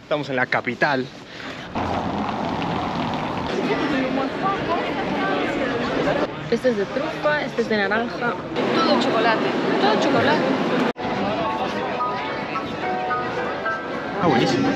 estamos en la capital. Este es de trufa, este es de naranja. Todo chocolate, todo chocolate. Ah, buenísimo.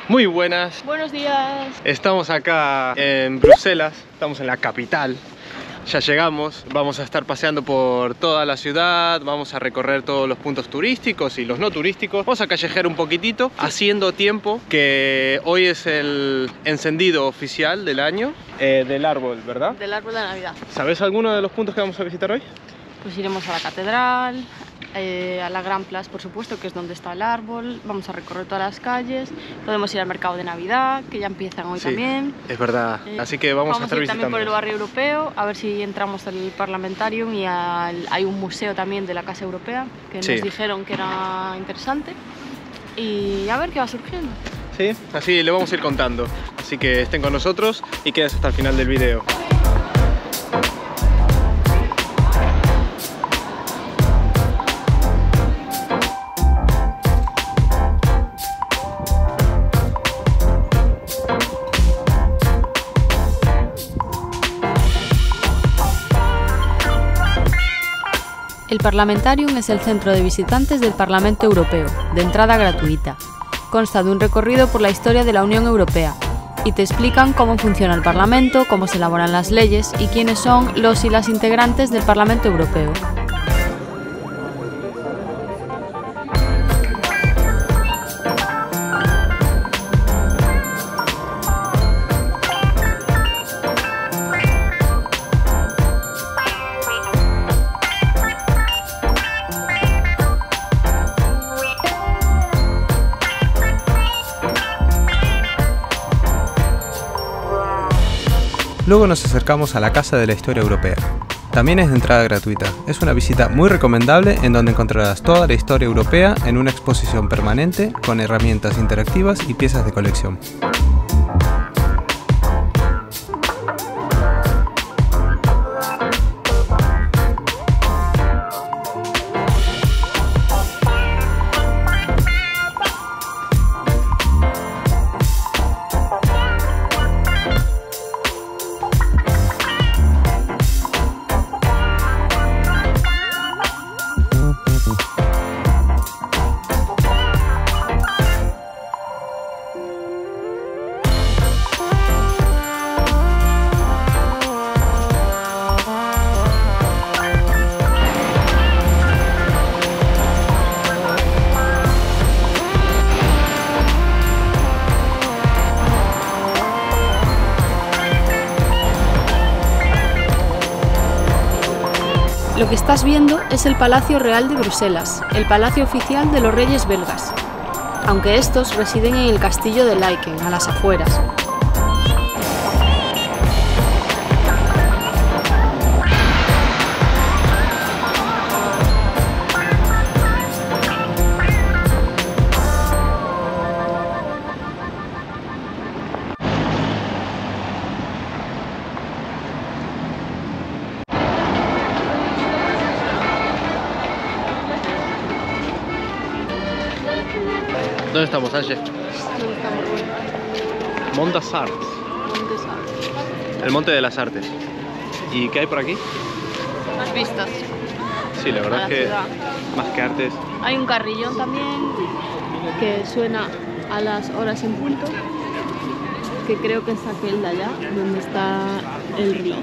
Muy buenas. Buenos días. Estamos acá en Bruselas, estamos en la capital. Ya llegamos, vamos a estar paseando por toda la ciudad, vamos a recorrer todos los puntos turísticos y los no turísticos. Vamos a callejear un poquitito, haciendo tiempo, que hoy es el encendido oficial del año del árbol, ¿verdad? Del árbol de Navidad. ¿Sabes alguno de los puntos que vamos a visitar hoy? Pues iremos a la catedral, a la Gran Place, por supuesto, que es donde está el árbol. Vamos a recorrer todas las calles. Podemos ir al mercado de Navidad, que ya empiezan hoy también. Es verdad. Así que vamos a estar ir visitando. También por el barrio europeo, a ver si entramos al Parlamentarium y hay un museo también de la Casa Europea, que nos dijeron que era interesante. Y a ver qué va surgiendo. Sí, así le vamos a ir contando. Así que estén con nosotros y quédense hasta el final del video. El Parlamentarium es el centro de visitantes del Parlamento Europeo, de entrada gratuita. Consta de un recorrido por la historia de la Unión Europea y te explican cómo funciona el Parlamento, cómo se elaboran las leyes y quiénes son los y las integrantes del Parlamento Europeo. Luego nos acercamos a la Casa de la Historia Europea. También es de entrada gratuita. Es una visita muy recomendable en donde encontrarás toda la historia europea en una exposición permanente con herramientas interactivas y piezas de colección. Lo que estás viendo es el Palacio Real de Bruselas, el palacio oficial de los reyes belgas, aunque estos residen en el castillo de Laeken, a las afueras. ¿Dónde estamos, Ángel? Mont des Arts. El Monte de las Artes. ¿Y qué hay por aquí? Más vistas. Sí, la verdad es que ciudad. Más que artes. Hay un carrillón también que suena a las horas en punto, que creo que es aquel de allá, donde está el río.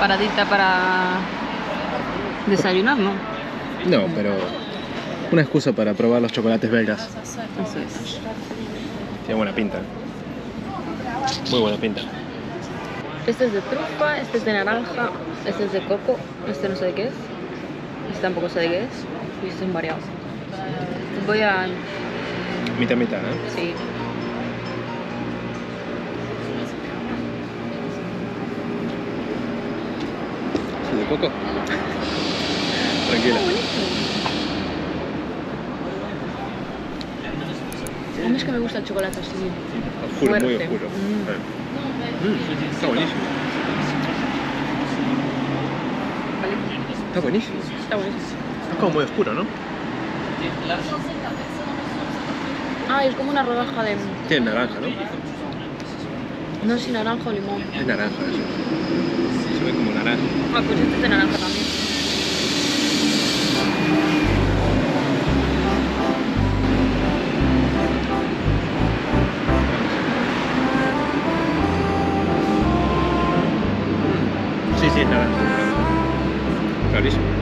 Paradita para desayunar, ¿no? No, pero una excusa para probar los chocolates belgas. Así es. Tiene buena pinta. Muy buena pinta. Este es de trufa, este es de naranja, este es de coco, este no sé de qué es, este tampoco sé de qué es, y estos son variados. Voy a... Mitad, mitad, ¿eh? sí. ¿Es de coco? Tranquila. A mí es que me gusta el chocolate así. Oscuro, muy fuerte. oscuro. Está buenísimo. Está buenísimo. Está buenísimo. Es como muy oscuro, ¿no? Ah, es como una rodaja de... Tiene naranja, ¿no? No sé si naranja o limón. Es naranja eso. Se ve como naranja. Ah, pues este es de naranja también. Sí, sí, es naranja. Clarísimo.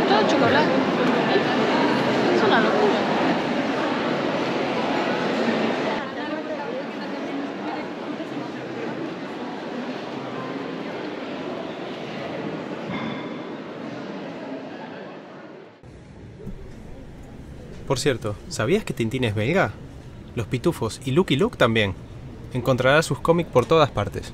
Todo chocolate. Es una locura. Por cierto, ¿sabías que Tintín es belga? Los Pitufos y Lucky Luke también. Encontrarás sus cómics por todas partes.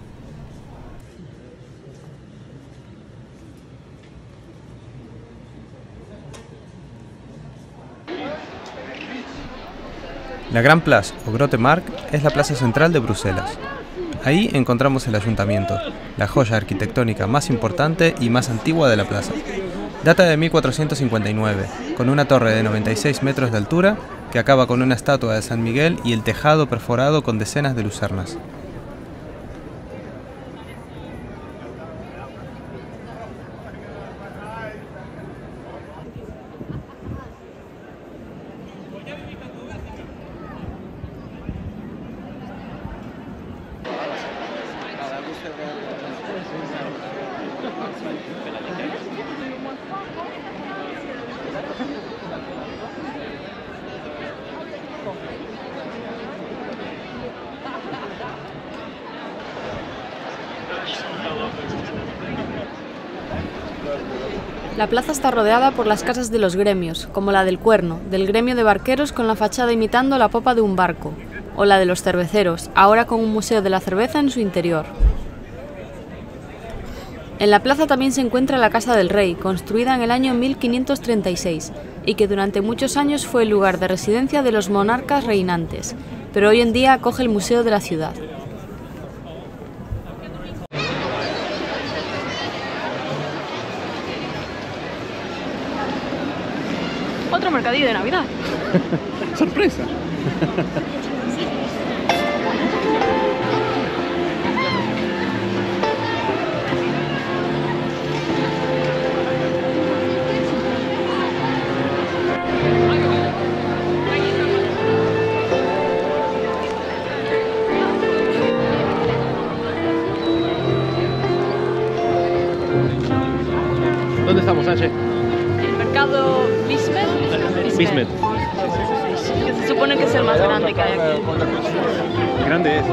La Gran Place o Grote Markt es la plaza central de Bruselas. Ahí encontramos el ayuntamiento, la joya arquitectónica más importante y más antigua de la plaza. Data de 1459, con una torre de 96 metros de altura que acaba con una estatua de San Miguel y el tejado perforado con decenas de lucernas. La plaza está rodeada por las casas de los gremios, como la del Cuerno, del gremio de barqueros con la fachada imitando la popa de un barco, o la de los cerveceros, ahora con un museo de la cerveza en su interior. En la plaza también se encuentra la Casa del Rey, construida en el año 1536, y que durante muchos años fue el lugar de residencia de los monarcas reinantes, pero hoy en día acoge el Museo de la Ciudad. Otro mercadillo de Navidad. ¡Sorpresa! ¿Dónde estamos, Sánchez? El mercado Bismet. Bismet. Se supone que es el más grande que hay aquí. Grande es.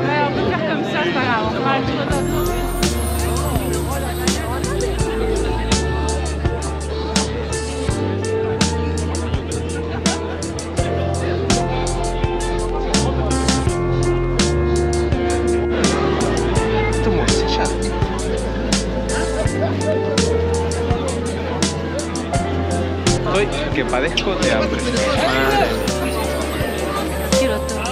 Estoy que padezco de hambre. Madre. Quiero todo.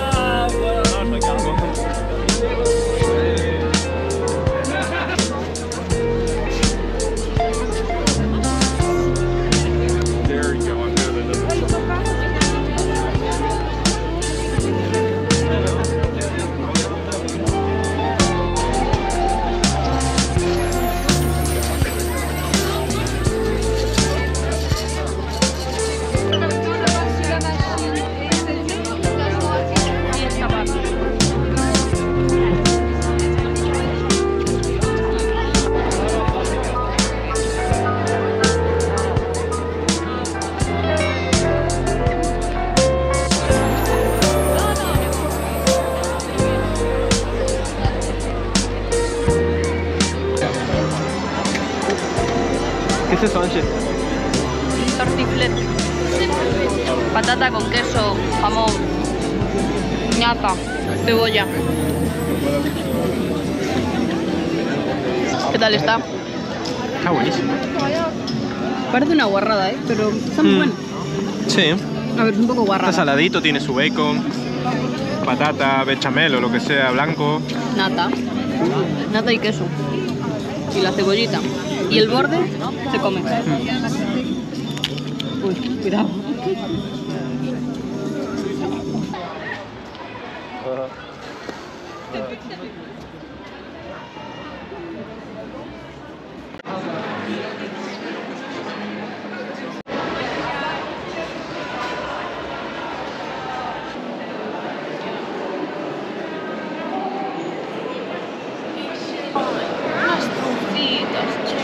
There you go. I'm doing another. ¿Qué es eso, Ángel? Tortiflet. Patata con queso, jamón, ñapa, cebolla. ¿Qué tal está? Está buenísimo. Parece una guarrada, pero está muy bueno. Sí. A ver, es un poco Está guarrada. saladito, tiene su bacon, patata, bechamel o lo que sea, blanco. Nata. Nata y queso. Y la cebollita. Y el borde se come. Uy, cuidado. Unas trufitas, che.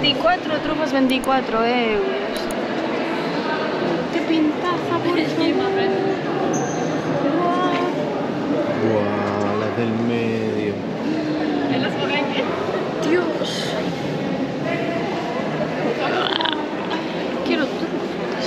24 trufas, 24 euros. ¡Qué pintaza, por favor! Guau, las del medio. Dios. Quiero trufas.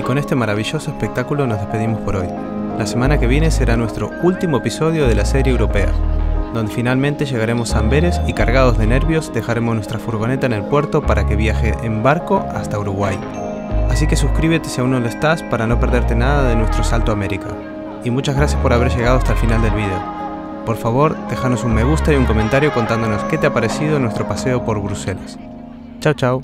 con este maravilloso espectáculo nos despedimos por hoy. La semana que viene será nuestro último episodio de la serie europea, donde finalmente llegaremos a Amberes y cargados de nervios dejaremos nuestra furgoneta en el puerto para que viaje en barco hasta Uruguay. Así que suscríbete si aún no lo estás para no perderte nada de nuestro salto a América. Y muchas gracias por haber llegado hasta el final del video. Por favor, déjanos un me gusta y un comentario contándonos qué te ha parecido nuestro paseo por Bruselas. Chao, chao.